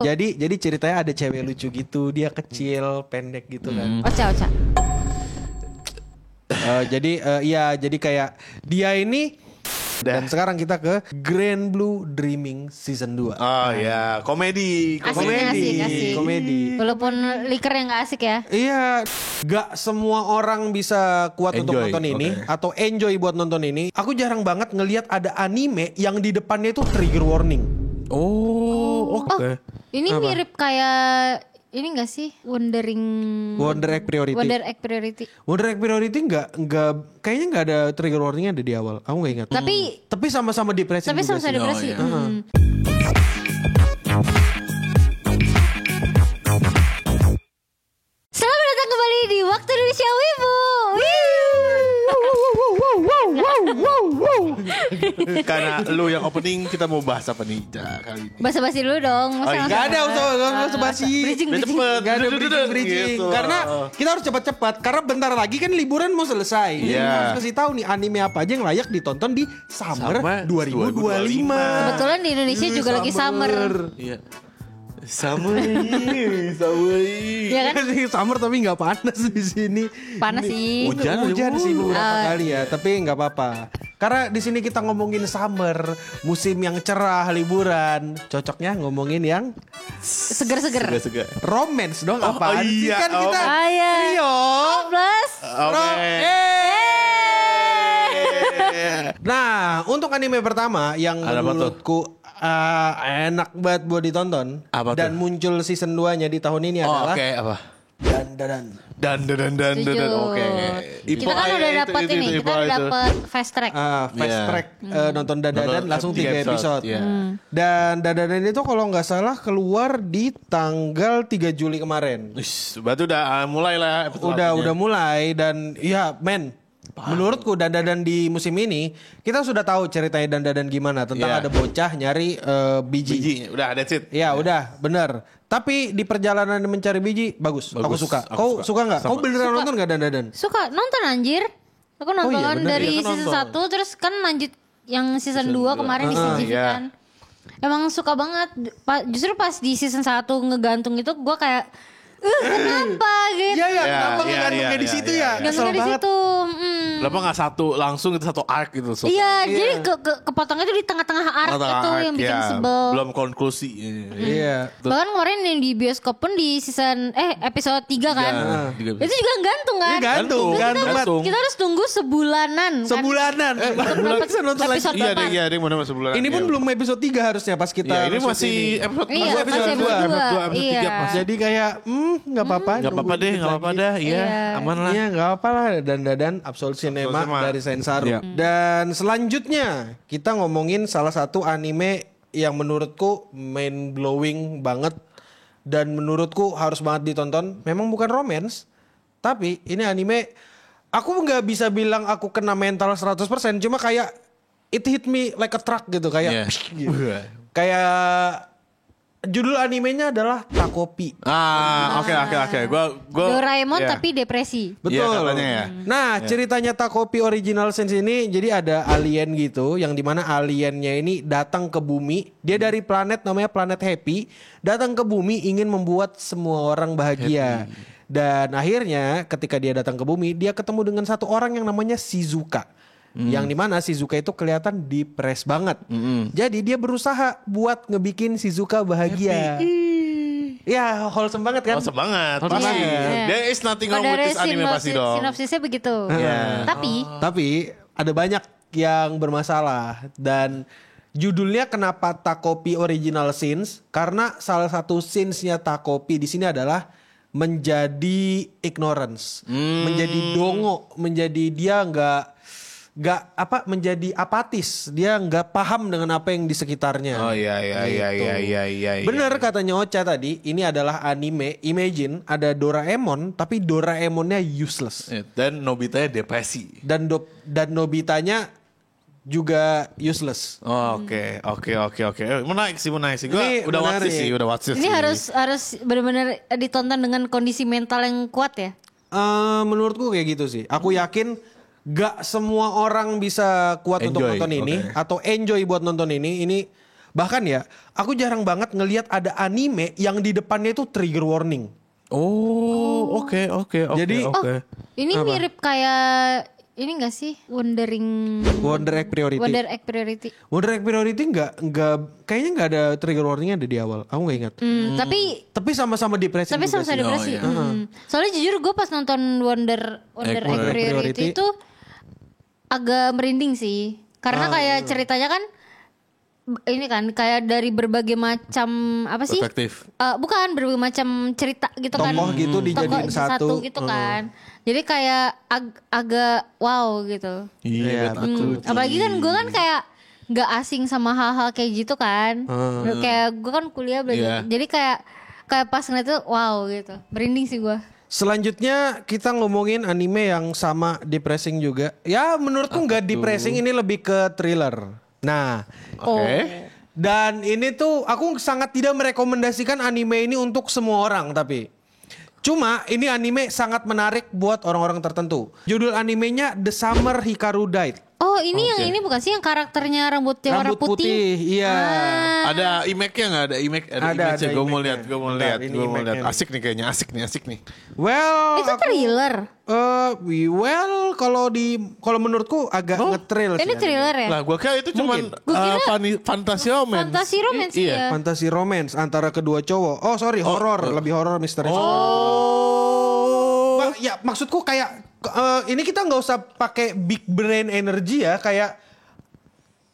Jadi ceritanya ada cewek lucu gitu, dia kecil, pendek gitu kan. Ocha. Jadi kayak dia ini. Dan sekarang kita ke Grand Blue Dreaming season 2. Oh ya, komedi. Asik. Walaupun liker yang gak asik ya. Iya, gak semua orang bisa kuat untuk Enjoy, nonton ini atau enjoy buat nonton ini. Aku jarang banget ngelihat ada anime yang di depannya itu trigger warning. Oke. Ini mirip kayak ini gak sih? Wonder Egg Priority. Wonder Egg Priority nggak kayaknya nggak ada trigger warningnya ada di awal. Aku nggak ingat. Tapi sama-sama depresi. Depresi. Selamat datang kembali di Waktu Indonesia Wibu. Karena lu yang opening, kita mau bahas apa nih kali ini? Basa-basi dulu dong. Gak ada usah basi. Bridging. Gak ada bridging. Gitu. Karena kita harus cepat-cepat. Karena bentar lagi kan liburan mau selesai. Jadi kita harus kasih tahu nih anime apa aja yang layak ditonton di Summer 2025. Kebetulan di Indonesia juga lagi summer. Iya. Summer. Ya kan? Summer tapi nggak panas di sini. Panas sih. Hujan sih beberapa kali ya, tapi nggak apa-apa. Karena di sini kita ngomongin summer, musim yang cerah, liburan. Cocoknya ngomongin yang Seger-seger. romance dong. Apaan sih iya, kan kita Ayo. Plus. Nah, untuk anime pertama yang menurutku enak banget buat ditonton apa dan tuh? muncul season 2-nya di tahun ini adalah apa? Dan Oke. Kita kan udah dapat ini, kita udah dapat fast track. Fast track nonton Dan langsung 3 episode. Dan Dan itu kalau nggak salah keluar di tanggal 3 Juli kemarin. Berarti udah mulai lah. Udah mulai dan ya menurutku Dan di musim ini kita sudah tahu ceritanya Dan gimana tentang ada bocah nyari biji. Udah that's it. Ya udah bener. Tapi di perjalanan mencari biji bagus. Aku suka. Kau suka nggak? Kau beneran nonton nggak Dan? Suka nonton anjir. Aku nonton bener, dari kan season 1 terus kan lanjut yang season 2 kemarin di CGV kan. Emang suka banget. Justru pas di season 1 ngegantung itu gue kayak kenapa gitu. Iya, kenapa ngegantungnya di situ ya? Kesel Gantungnya di banget. situ. Kenapa nggak satu langsung itu satu arc gitu? Iya, jadi kepotongnya itu di tengah-tengah arc itu yang bikin sebel. Belum konklusi. Iya. Bahkan kemarin yang di bioskop pun di season episode 3 kan. Itu juga gantung kan? Gantung banget. Kita harus tunggu sebulanan kan? Belum bisa nonton lagi. Episode Iya, 4. ada yang mau sebulan. Ini pun belum episode 3 harusnya pas kita. Iya, ini episode masih episode Iya, masih episode masih 2. episode 2. Episode 3 pas. Jadi kayak nggak apa-apa. Nggak apa-apa deh, nggak apa-apa dah. Iya, aman lah. Iya nggak apa lah Dan Absolute Cinema dari Sensaru. Iya. Dan selanjutnya kita ngomongin salah satu anime yang menurutku mind blowing banget dan menurutku harus banget ditonton. Memang bukan romance, tapi ini anime aku nggak bisa bilang aku kena mental 100%, cuma kayak it hit me like a truck gitu kayak gitu. Kayak judul animenya adalah Takopi. Oke. Gua Doraemon tapi depresi. Betul. Iya, katanya ya. Nah, ceritanya Takopi Original Sense ini jadi ada alien gitu yang dimana aliennya ini datang ke bumi. Dia dari planet namanya planet Happy, datang ke bumi ingin membuat semua orang bahagia. Dan akhirnya ketika dia datang ke bumi, dia ketemu dengan satu orang yang namanya Shizuka. Yang dimana Shizuka itu kelihatan depres banget. Jadi dia berusaha buat ngebikin Shizuka bahagia. Ya wholesome banget kan? Wholesome banget. Wholesome Pasti. banget. There is nothing wrong Pada with this anime pasti dong. sinopsisnya begitu. Tapi ada banyak yang bermasalah dan judulnya kenapa Takopi Original Sins? Karena salah satu sins-nya Takopi di sini adalah menjadi ignorance, menjadi dongo, menjadi dia menjadi apatis, dia nggak paham dengan apa yang di sekitarnya. Oh iya. Bener katanya Ocha tadi, ini adalah anime. Imagine ada Doraemon, tapi Doraemonnya useless. Dan Nobitanya depresi. Dan Nobitanya juga useless. Oke. Menarik sih. Gue udah watch sih. ini harus benar-benar ditonton dengan kondisi mental yang kuat ya. Menurutku kayak gitu sih. Aku yakin gak semua orang bisa kuat untuk nonton ini atau enjoy buat nonton ini. Ini Bahkan ya, aku jarang banget ngelihat ada anime yang di depannya itu trigger warning. Oke. Jadi- Ini mirip kayak ini gak sih Wonder Egg Priority. Wonder Egg Priority. Wonder Egg Priority nggak kayaknya nggak ada trigger warningnya ada di awal. Aku nggak ingat. Tapi sama-sama depresi. sama-sama depresi. Soalnya jujur gue pas nonton Wonder Egg Priority itu agak merinding sih. Karena kayak ceritanya kan ini kan kayak dari berbagai macam apa sih? Perspektif. Bukan berbagai macam cerita gitu kan. Tokoh gitu dijadiin satu. gitu kan. Jadi kayak agak wow gitu. Iya, betul. Apalagi kan gue kan kayak nggak asing sama hal-hal kayak gitu kan. Kayak gue kan kuliah belajar. Iya. Jadi kayak pas ngeliat tuh wow gitu. Merinding sih gue. Selanjutnya kita ngomongin anime yang sama depressing juga. Ya menurutku nggak depressing, ini lebih ke thriller. Nah, Oke. dan ini tuh aku sangat tidak merekomendasikan anime ini untuk semua orang tapi. Cuma ini anime sangat menarik buat orang-orang tertentu. Judul animenya The Summer Hikaru Died. Oh ini yang ini bukan sih yang karakternya rambutnya warna Rambut putih, iya. Ada image-nya nggak? Ada image, Ada Gue mau image-nya. lihat, gue mau Bentar, lihat, ini gue mau image-nya lihat. nih. Asik nih kayaknya, asik nih. Well, Itu thriller. kalau menurutku agak nge-thrill sih. Ini thriller ya? Lah, gue kira itu cuma fantasi romance. Fantasi romance Iya. ya. Fantasi romance antara kedua cowok. Oh sorry, horor, lebih horor misteri. Ya maksudku kayak ini kita nggak usah pakai big brain energy ya, kayak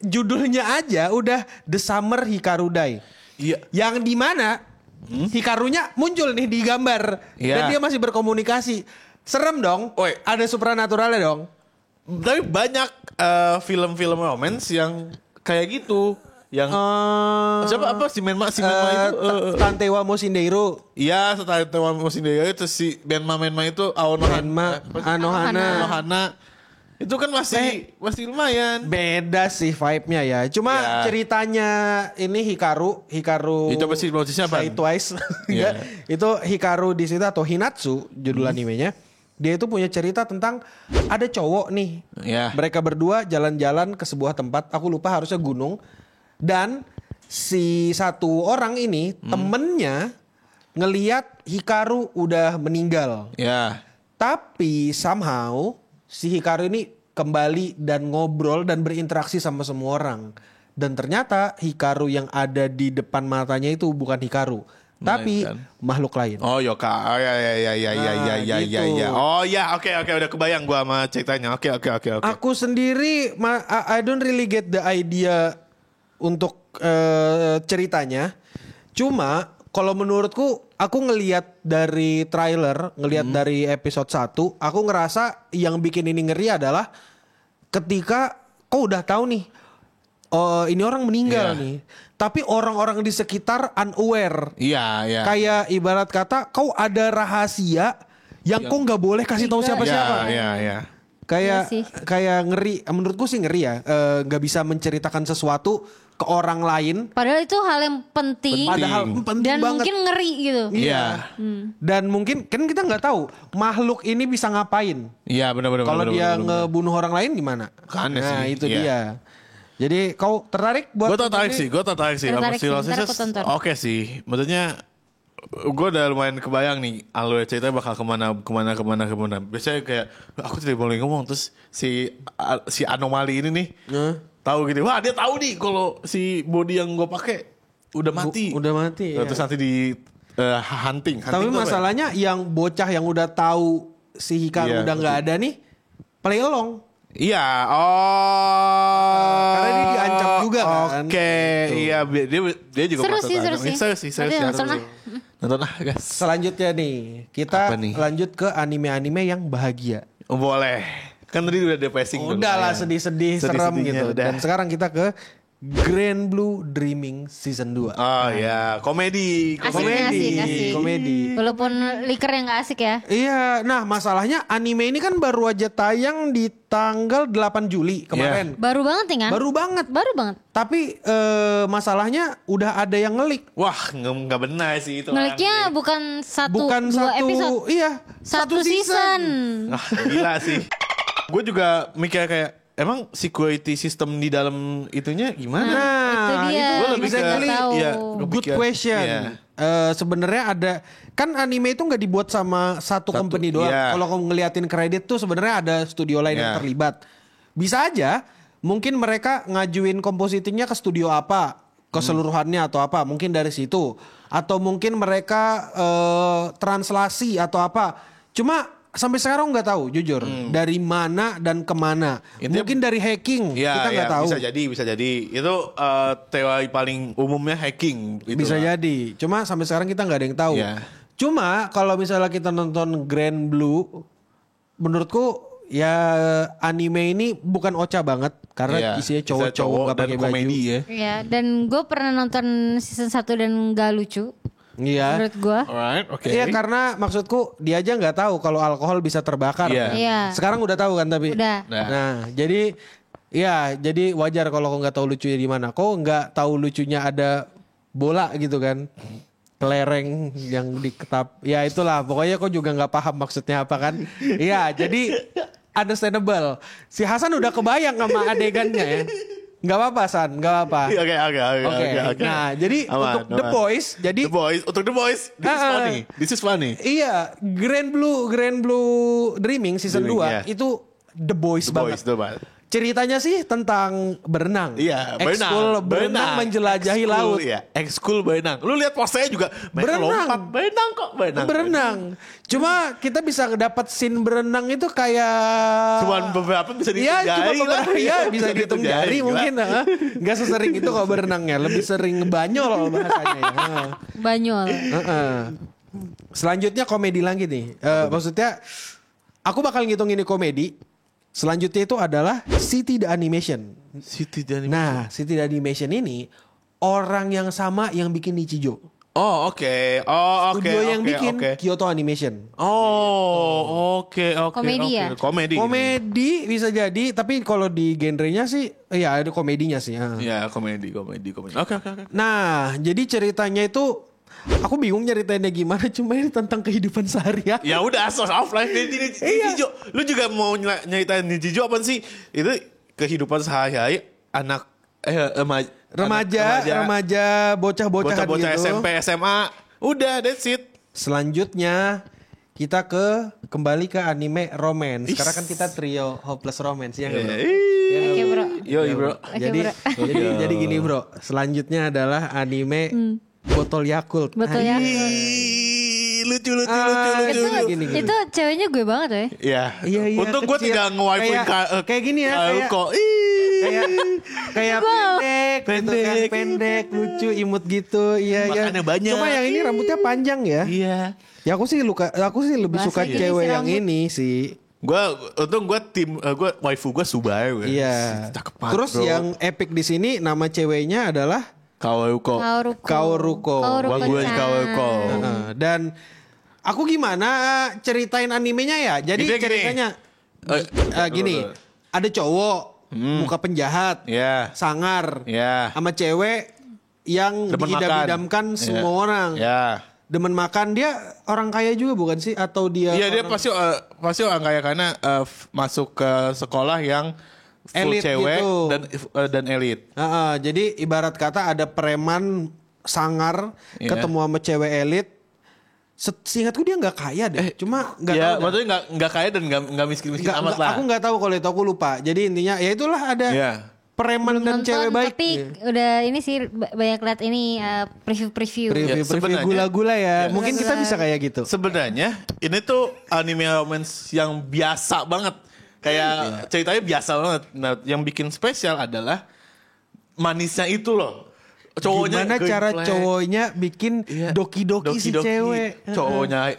judulnya aja udah The Summer Hikaru Die. Iya. Yang di mana Hikarunya muncul nih di gambar dan Iya. dia masih berkomunikasi. Serem dong. Woi. Ada supernaturalnya dong. Tapi banyak film-film romance yang kayak gitu. Yang siapa apa si Menma itu? Tantewa Mosindeiro. Iya, setelah Tewan Mosindeyo itu si Benma itu Benma Anohana. Itu kan masih lumayan. Beda sih vibe-nya ya. Cuma Ya. ceritanya ini Hikaru Itu apa sih bosisnya apa? Say Twice. Iya. Itu Hikaru di situ atau Hinatsu judul animenya. Dia itu punya cerita tentang ada cowok nih. Iya. Mereka berdua jalan-jalan ke sebuah tempat. Aku lupa harusnya gunung. Dan si satu orang ini temennya ngeliat Hikaru udah meninggal. Ya. Tapi somehow si Hikaru ini kembali dan ngobrol dan berinteraksi sama semua orang. Dan ternyata Hikaru yang ada di depan matanya itu bukan Hikaru, tapi makhluk lain. Oh Yoka. Oh ya. gitu. Oh ya, oke udah kebayang gua sama ceritanya. Oke. Aku sendiri I don't really get the idea untuk ceritanya. Cuma kalau menurutku aku ngelihat dari trailer, ngelihat dari episode 1, aku ngerasa yang bikin ini ngeri adalah ketika kau udah tahu nih ini orang meninggal nih. Tapi orang-orang di sekitar unaware. Iya. Kayak ibarat kata kau ada rahasia yang kau nggak boleh kasih tahu siapa-siapa. Iya. Kayak ngeri, menurutku sih ngeri ya, nggak bisa menceritakan sesuatu ke orang lain. Padahal itu hal yang penting. Padahal penting dan banget. mungkin ngeri gitu. Iya. Dan mungkin kan kita nggak tahu makhluk ini bisa ngapain. Iya benar. Kalau dia ngebunuh orang lain gimana? Aneh Nah sih, itu iya. dia. Jadi kau tertarik buat? Gue tertarik sih. Tertarik sih, ntar aku tonton. Oke sih. Maksudnya gue udah lumayan kebayang nih alur ceritanya bakal kemana. Biasanya kayak aku tidak boleh ngomong, terus si anomali ini nih tahu gitu. Wah dia tahu nih kalau si body yang gue pakai udah mati. Udah mati. Ya. Terus nanti di hunting. Tapi tuh apa ya? masalahnya yang bocah yang udah tahu si Hikaru Iya, udah nggak ada nih, play along. Iya, Karena dia diancam juga kan. Oke, iya dia juga Seru patut sih, ancam. seru sih. Seru Nanti sih. nonton lah. Nonton lah guys. Selanjutnya nih, kita Apa nih? lanjut ke anime-anime yang bahagia. Boleh. Kan tadi udah depressing. Udah lah sedih-sedih, serem Sedih-sedihnya gitu. udah. Dan sekarang kita ke Grand Blue Dreaming Season 2. Oh ya, komedi. Asik. Komedi. Walaupun liker yang gak asik ya. Iya, nah masalahnya anime ini kan baru aja tayang di tanggal 8 Juli kemarin. Baru banget ya kan? Baru banget. Tapi masalahnya udah ada yang ngelik. Wah, nggak benar sih itu. Ngeliknya bukan Bukan dua satu, episode. iya. Satu season. Ah, gila sih. Gue juga mikir kayak emang security system di dalam itunya gimana? Itu dia. Gue lebih masih ke nggak tahu. iya, Good kepikiran. question. Iya. Sebenarnya ada kan anime itu nggak dibuat sama satu company doang. iya. Kalau kamu ngeliatin kredit tuh sebenarnya ada studio lain yang Iya. terlibat. Bisa aja mungkin mereka ngajuin compositingnya ke studio apa, keseluruhannya atau apa, mungkin dari situ. Atau mungkin mereka translasi atau apa. Cuma sampai sekarang nggak tahu jujur dari mana dan kemana. Intinya- Mungkin dari hacking Iya, kita nggak iya, tahu. bisa jadi. Itu teori paling umumnya hacking. Gitu Bisa lah. jadi. Cuma sampai sekarang kita nggak ada yang tahu. Iya. Cuma kalau misalnya kita nonton Grand Blue, menurutku ya anime ini bukan ocha banget karena Iya, isinya bisa cowok-cowok nggak dan pakai baju. komedi ya. Iya, dan gue pernah nonton season 1 dan gak lucu Iya. menurut gue. Alright, oke. Iya karena maksudku dia aja nggak tahu kalau alkohol bisa terbakar. Iya. Iya. Sekarang udah tahu kan tapi. Udah. Nah jadi ya jadi wajar kalau kau nggak tahu lucunya di mana. Kau nggak tahu lucunya ada bola gitu kan. Kelereng yang diketap. Ya itulah pokoknya kau juga nggak paham maksudnya apa kan. Iya jadi understandable. Si Hasan udah kebayang sama adegannya ya. Nggak apa-apa San, nggak apa-apa. Oke. Nah, jadi untuk The Boys, jadi Untuk The Boys, this is funny. iya, Grand Blue Dreaming season Dreaming, 2 iya. itu The Boys The banget. Boys, The Boys. Ceritanya sih tentang berenang. Iya, Ekskul berenang menjelajahi Ekskul, laut. Iya, ekskul berenang. Lu lihat posenya juga mereka Berenang. lompat. Berenang. Cuma kita bisa dapat scene berenang itu kayak Cuman beberapa bisa dihitung Iya, cuma jari beberapa lah. ya bisa dihitung jari gila. mungkin. Nggak sesering itu kalau berenangnya, lebih sering banyol bahasanya. Banyol. Heeh. Selanjutnya komedi lagi nih. Maksudnya aku bakal ngitung ini komedi. Selanjutnya itu adalah City the Animation. City dan Nah, City the Animation ini orang yang sama yang bikin Nichijou. Oh, oke. Oh, oke. Studio yang oke, bikin oke. Kyoto Animation. Oh, oke. Komedi ya? Komedi. Komedi bisa jadi, tapi kalau di genrenya sih, ya ada komedinya sih. Ya, komedi. Oke. Nah, jadi ceritanya itu aku bingung nyeritainnya gimana, cuma ini tentang kehidupan sehari-hari. Ya udah, source of life Nichijou. Lu juga mau nyeritain Nichijou apa sih? Itu kehidupan sehari-hari anak Remaja, bocah-bocahan bocah-bocah gitu. SMP, SMA. Udah, that's it. Selanjutnya kita kembali ke anime romance. Karena kan kita trio hopeless romance ya nggak, bro? Oke, bro. Yo, bro. Oke, Jadi, bro. jadi gini bro. Selanjutnya adalah anime botol Yakult. Botol Yakult. Lucu. Itu ceweknya gue banget ya. Iya. Iya. Untung gue kecil. tidak nge-wipe Kayak gini ya. kok. Kayak pendek, lucu, imut gitu. Iya. Makannya banyak. Cuma yang ini rambutnya panjang ya. Iya. Ya aku sih lebih Bahasa suka jenis cewek yang rambut. ini sih. Untung gue waifu gue Subaru. Iya. Cakep banget, Terus bro. yang epic di sini nama ceweknya adalah Kaoruko. Kaoruko. Waguan Kaoruko. Dan aku gimana ceritain animenya ya? Jadi Intinya gini. ceritanya gini, ada cowok muka penjahat, Iya. sangar, Iya. sama cewek yang Demen diidam-idamkan makan. semua Iya. orang. Ya. Demen makan, dia orang kaya juga bukan sih? Atau dia Iya, dia orang- pasti orang kaya karena masuk ke sekolah yang full Elit cewek gitu. dan elit. Jadi ibarat kata ada preman sangar Iya. ketemu sama cewek elit. Seingatku dia nggak kaya deh, cuma nggak Ya, tahu dah. maksudnya nggak kaya dan nggak miskin-miskin amat lah. Aku nggak tahu kalau itu, aku lupa. Jadi intinya ya itulah ada Iya. preman dan cewek baik. Tapi udah ini sih banyak lihat ini preview-preview. Preview sebenarnya- gula-gula ya. Ya. Mungkin kita bisa kayak gitu. Sebenarnya ini tuh anime romance yang biasa banget. Kayak ceritanya biasa banget. Nah, yang bikin spesial adalah manisnya itu loh. Cowoknya Gimana green cara flag. cowoknya bikin Iya. doki-doki si cewek. Cowoknya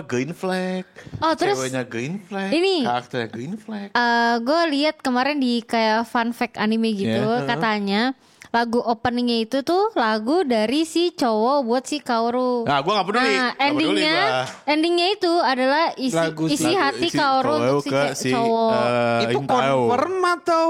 green flag. Oh, terus Ceweknya green flag. ini. Karakternya green flag. Gue lihat kemarin di kayak fun fact anime gitu, katanya lagu openingnya itu tuh lagu dari si cowok buat si Kaoru. Nah, gue gak peduli. Nah, Nggak peduli gua. endingnya itu adalah Lagu isi si- hati isi Kaoru Kaoru untuk si ke si, cowok. Itu Intao. confirm atau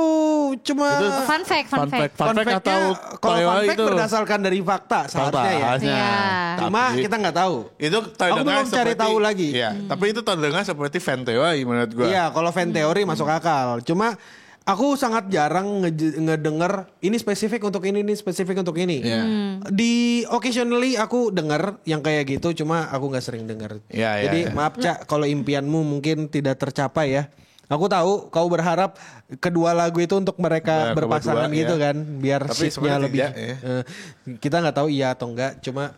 cuma Fun fact. Fun fact atau fact-nya, kalau fun fact itu berdasarkan dari fakta seharusnya ya. harusnya. Iya. Cuma Tapi kita nggak tahu. itu Aku belum cari tahu lagi. Iya, tapi itu terdengar seperti fan theory menurut gue. Iya, kalau fan teori masuk akal. Cuma Aku sangat jarang ngedenger ini spesifik untuk ini spesifik untuk ini. Iya. Di occasionally aku denger yang kayak gitu, cuma aku nggak sering denger. Iya, Jadi iya. maaf Cak, kalau impianmu mungkin tidak tercapai ya. Aku tahu kau berharap kedua lagu itu untuk mereka Nah, berpasangan berdua, gitu ya. kan, biar Tapi shiftnya sebenarnya lebih. tidak, ya. Kita nggak tahu iya atau enggak, cuma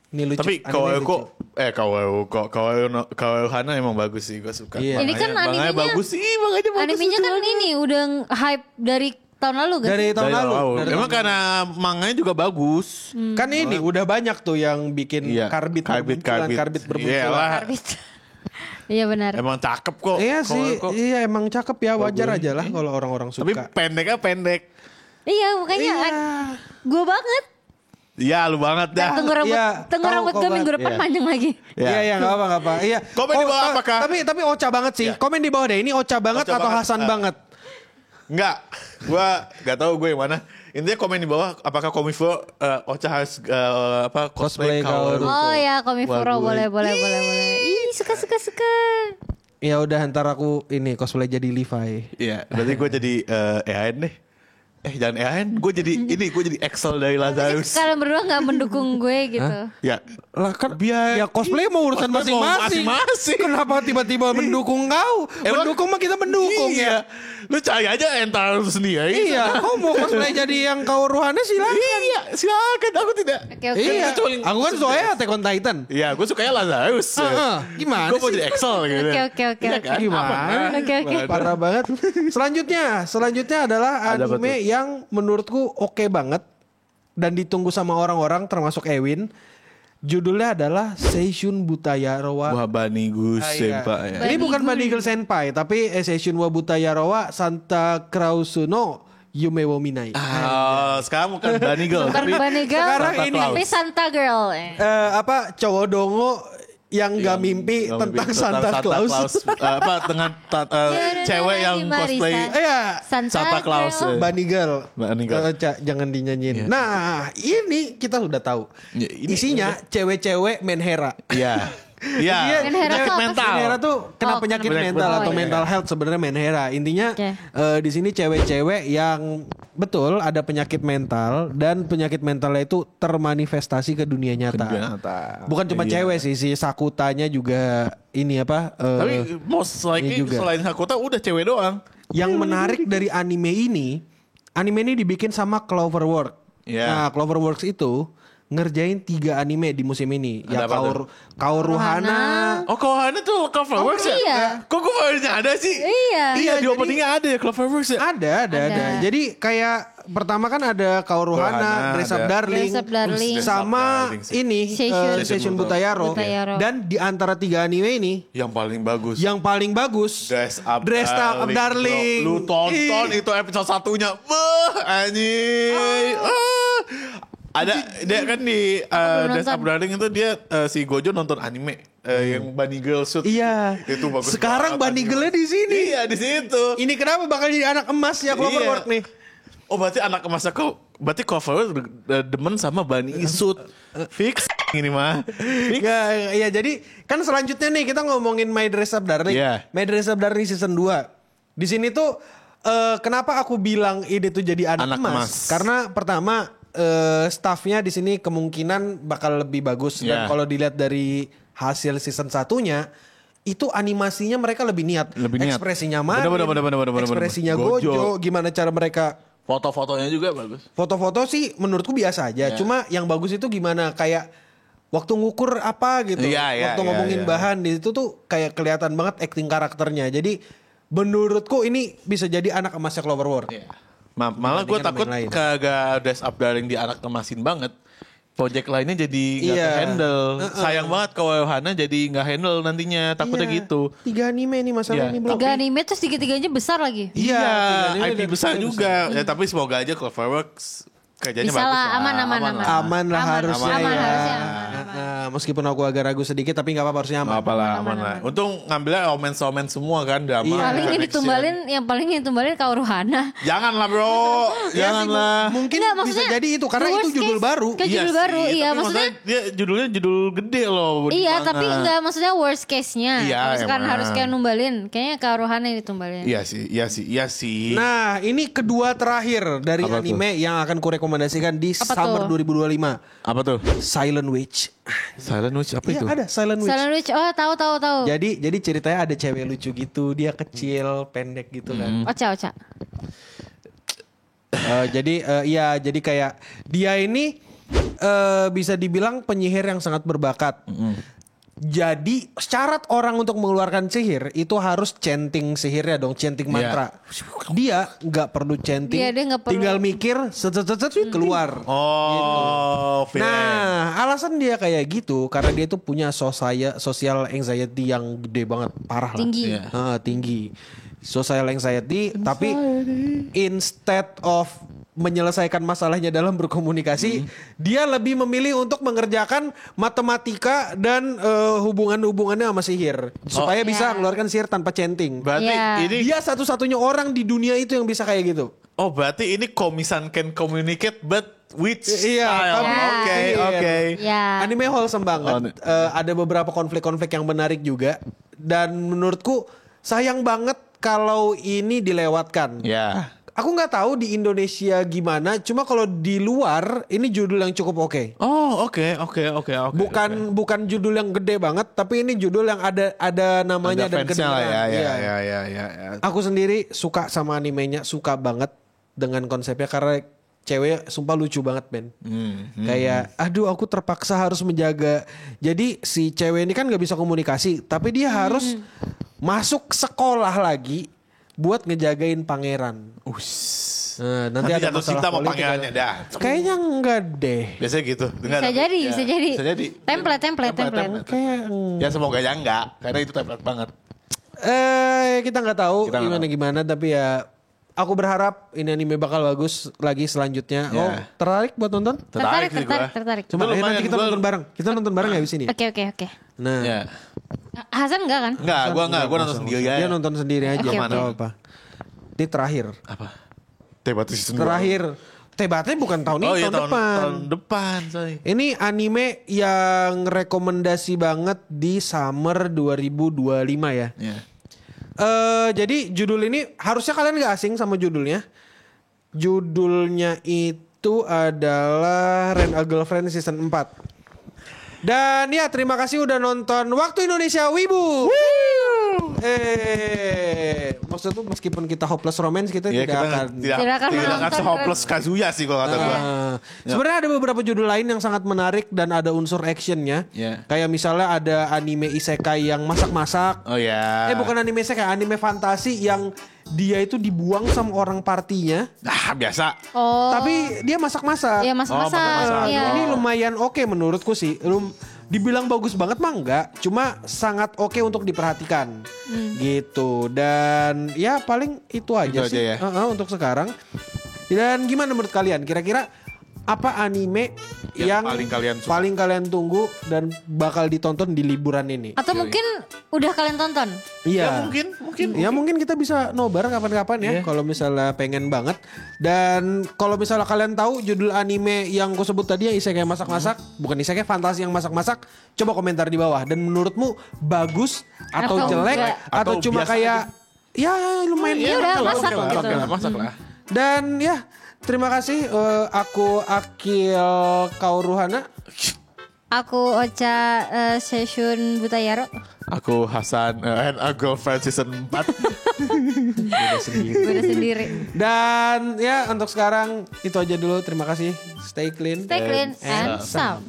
ini lucu. Tapi kalau Hana emang bagus sih, gue suka. Iya. Ini kan Manganya animenya- bagus sih, makanya bagus. Animenya kan ini udah hype dari tahun lalu kan? Dari tahun Dari lalu. Dari Emang tahun karena manganya juga bagus. Kan ini udah banyak tuh yang bikin Iya, karbit bermunculan. Iyalah. Iya benar. Emang cakep kok. Iya Kalau sih, kok. iya emang cakep ya, wajar aja lah kalau orang-orang Tapi suka. pendeknya pendek. Iya makanya gue banget. Iya lu banget dah. Tunggu rambut, Iya, tunggu kau- rambut kau gue banget. minggu depan Iya. panjang lagi. Iya, iya nggak apa. Iya. Komen di bawah apakah? Tapi Ocha banget sih. Iya. Komen di bawah deh. Ini Ocha banget Ocha atau banget. Hasan banget? Enggak. Gua enggak tahu gue yang mana. Intinya komen di bawah apakah Komivo Ocha harus Cosplay cosplay Kaoru. Oh ya Komifuro Wah, gue- boleh. Ih suka. Ya udah ntar aku ini cosplay jadi Levi. Iya, berarti gue jadi EAN deh. Jangan EAN, gue jadi Excel dari Lazarus. Kalian berdua nggak mendukung gue gitu. Ya, Lah kan biar ya cosplay mau urusan Cosplay mau masing-masing. masing-masing. Kenapa tiba-tiba mendukung kau? Emang- Mendukung mah kita mendukung iya. ya. Lu cari aja entar lu sendiri. Iya, kau mau cosplay jadi yang kau ruhannya silakan. Iya, silakan aku tidak. Oke. Iya, Kecuali- aku kan soalnya Attack on Titan. Iya, gue sukanya Lazarus. Gimana Gue mau sih? jadi Excel gitu. Oke. Iya kan? Gimana? Oke. Parah banget. Selanjutnya adalah Ada apa anime yang menurutku oke banget dan ditunggu sama orang-orang termasuk Ewin. Judulnya adalah Seishun Butayaro Wah, Bani Gus iya. Senpai ya. Ini bukan Banigel Senpai, tapi Seishun wa Butayaro wa Santa Krausu no Yume wo Minai. Sekarang bukan Bani Girl. Bukan Bunny Girl, sekarang Santa ini Claus. tapi Santa Girl. Cowok dongo yang gak mimpi tentang Santa Claus. Dengan cewek yang cosplay Iya, Santa Claus. Girl. Bunny Girl. Bunny Girl. Cak, jangan dinyanyiin. Iya. Nah, ini kita sudah tahu. Ya, ini Isinya cewek-cewek menhera. Iya. Iya. Menhera tuh apa sih? Menhera tuh kena Oh, penyakit kena mental penyakit atau mental. mental health sebenarnya menhera. Intinya Oke. di sini cewek-cewek yang betul ada penyakit mental dan penyakit mentalnya itu termanifestasi ke dunia nyata. Bukan cuma Iya. cewek sih, si Sakutanya juga ini apa? Tapi most likely ini juga. selain Hakuta udah cewek doang. Yang menarik dari anime ini dibikin sama Cloverworks. Iya. Nah, Cloverworks itu ngerjain 3 anime di musim ini. Ya Ada apa Kauruhana. Oh, Kohana tuh Cloverworks Oh, ya? iya. Kok Cloverworks ada sih? Iya. Iya, di jadi- openingnya ada ya Cloverworks ya? Ada. Jadi kayak pertama kan ada Kauruhana, Kauruhana, Dress Up ada- Darling, Dress Up Darling. sama Darling sih. ini Seishun. Seishun Butayaro. Butayaro. Dan di antara 3 anime ini Yang paling bagus. yang paling bagus Dress Up Darling. Lu tonton Ih. itu episode satunya. Anjing. Ada dia kan di belum Dress Up nonton. Darling itu dia si Gojo nonton anime yang Bunny Girl suit. Iya. Itu bagus. Sekarang banget Bunny Girl-nya di sini. Iya, di situ. Ini kenapa bakal jadi anak emas ya Cloverworks Iya. nih? Oh, berarti anak emasnya berarti Cloverworks demen sama Bunny suit. Fix ini mah. Fix. Ya, jadi kan selanjutnya nih kita ngomongin My Dress Up Darling. Iya. My Dress Up Darling season 2. Di sini tuh kenapa aku bilang ini tuh jadi anak, Anak emas? emas. Karena pertama staffnya di sini kemungkinan bakal lebih bagus dan Iya. kalau dilihat dari hasil season satunya itu animasinya mereka lebih niat. Lebih niat. Ekspresinya Marin, Bener. ekspresinya Gojo. Gojo, gimana cara mereka Foto-fotonya juga bagus. foto-foto sih menurutku biasa aja. Iya. Cuma yang bagus itu gimana kayak waktu ngukur apa gitu. Iya, waktu iya, ngomongin iya. bahan di situ tuh kayak kelihatan banget acting karakternya. Jadi menurutku ini bisa jadi anak emasnya Cloverworks. Iya. Malah gue Dibandingkan takut sama yang lain. kagak Dress Up Darling di anak emasin banget. Project lainnya jadi nggak Iya. handle. Sayang banget kalau Hana jadi nggak handle nantinya. Takutnya Iya. gitu. 3 anime nih masalah Iya. ini belum. 3 anime terus 3-3-nya besar lagi. Iya, Iya, ini IP udah besar besar. juga. Ya, tapi semoga aja Cloverworks kerjanya Bisa bagus lah, aman. Aman lah harusnya Aman, ya. harusnya aman. Meskipun aku agak ragu sedikit tapi nggak apa-apa harusnya aman. Apalah aman lah. Untung ngambilnya omen semua kan drama. Iya. Paling yang ditumbalin Kak Ruhana. Janganlah bro, janganlah. Mungkin Nggak, bisa maksudnya jadi itu karena itu worst judul case. baru. Kayak judul baru, sih, iya tapi maksudnya. dia judulnya judul gede loh. Iya, Mana? tapi enggak maksudnya worst case-nya. Iya, Kalau misalkan emang. harus kayak numbalin, kayaknya Kak Ruhana yang ditumbalin. Iya sih. Nah, ini kedua terakhir dari Apa anime yang akan kurekomendasikan di Apa Summer tuh? 2025. Apa tuh? Silent Witch. Silent Witch apa Iya itu? ada Silent Witch. Silent Witch, oh tahu. Jadi ceritanya ada cewek lucu gitu, dia kecil, pendek gitu kan. Ocha. Jadi kayak dia ini bisa dibilang penyihir yang sangat berbakat. Jadi syarat orang untuk mengeluarkan sihir itu harus chanting sihirnya dong, chanting mantra. Dia nggak perlu chanting, Dia nggak perlu. tinggal mikir, set keluar. Oh, fair. Nah, alasan dia kayak gitu karena dia tuh punya social anxiety yang gede banget, parah Tinggi. lah. Tinggi. Social anxiety, tapi instead of menyelesaikan masalahnya dalam berkomunikasi, dia lebih memilih untuk mengerjakan matematika dan hubungan-hubungannya sama sihir supaya bisa Ya. mengeluarkan sihir tanpa chanting. Berarti Iya. ini Dia satu-satunya orang di dunia itu yang bisa kayak gitu. berarti ini komisan can communicate but with Iya, style. tapi Oke, sihir. oke. Ya. Anime wholesome banget. Ada beberapa konflik-konflik yang menarik juga. Dan menurutku sayang banget kalau ini dilewatkan. Ya. Aku nggak tahu di Indonesia gimana. Cuma kalau di luar ini judul yang cukup oke. Oh, oke. Bukan judul yang gede banget, tapi ini judul yang ada namanya Ada dan fansnya lah kedengaran. ya. Iya. Ya. Aku sendiri suka sama animenya, suka banget dengan konsepnya karena cewek sumpah lucu banget Ben. Kayak aduh aku terpaksa harus menjaga. Jadi si cewek ini kan gak bisa komunikasi, tapi dia harus masuk sekolah lagi buat ngejagain pangeran. Nanti ada jatuh masalah cinta sama politik. pangerannya dah. Kayaknya enggak deh. Biasanya gitu. Dengar. Bisa jadi. Bisa jadi. Template. Kayak Ya semoga ya enggak, karena itu template banget. kita nggak tahu Kita nggak gimana tapi ya aku berharap ini anime bakal bagus lagi selanjutnya. Ya. Oh, tertarik buat nonton? Tertarik. Coba Itu nanti kita lumayan, nonton bareng. Kita nonton bareng ya abis ini. Oke. Nah, Ya. Hasan enggak kan? Enggak, gua nonton sendiri aja. dia nonton sendiri aja. Oke, Nggak oke. apa. Ini terakhir. Apa? Tebatu season Terakhir. Tebatnya bukan tahun ini, Oh iya, tahun depan. tahun depan, sorry. Ini anime yang rekomendasi banget di Summer 2025 ya. Ya. Jadi judul ini harusnya kalian gak asing sama judulnya. Judulnya itu adalah Rent a Girlfriend Season 4. Dan ya terima kasih udah nonton Waktu Indonesia Wibu. Maksudnya tuh meskipun kita hopeless romance kita Ya, tidak kita akan Tidak akan menonton. se-hopeless Kazuya sih kalau kata gua. Sebenarnya ada beberapa judul lain yang sangat menarik dan ada unsur actionnya. Ya. Kayak misalnya ada anime isekai yang masak-masak. Oh ya. Bukan anime isekai, anime fantasi yang dia itu dibuang sama orang partinya. Ah, biasa. Oh. Tapi dia masak-masak. Iya masak-masak. masak-masak. Iya. Ini lumayan oke menurutku sih. Dibilang bagus banget mah enggak, cuma sangat oke untuk diperhatikan. Gitu. Dan ya paling itu aja Itu sih aja ya? untuk sekarang. Dan gimana menurut kalian? Kira-kira apa anime yang paling kalian tunggu dan bakal ditonton di liburan ini? Atau mungkin udah kalian tonton? Iya. Mungkin. Ya mungkin kita bisa nobar kapan-kapan ya kalau misalnya pengen banget. Dan kalau misalnya kalian tahu judul anime yang gue sebut tadi yang isekai masak-masak, bukan isekai fantasi yang masak-masak, coba komentar di bawah. Dan menurutmu bagus atau Atau jelek enggak. atau Atau cuma biasa kayak ya lumayan Ya udah, masak gitu. Masak lah. Dan ya terima kasih aku Akil Kauruhana. Aku Ocha Seshun Butayaro. Aku Hasan and a Girlfriend season 4. Gue udah sendiri. Dan ya untuk sekarang itu aja dulu. Terima kasih. Stay clean. Stay clean and sound.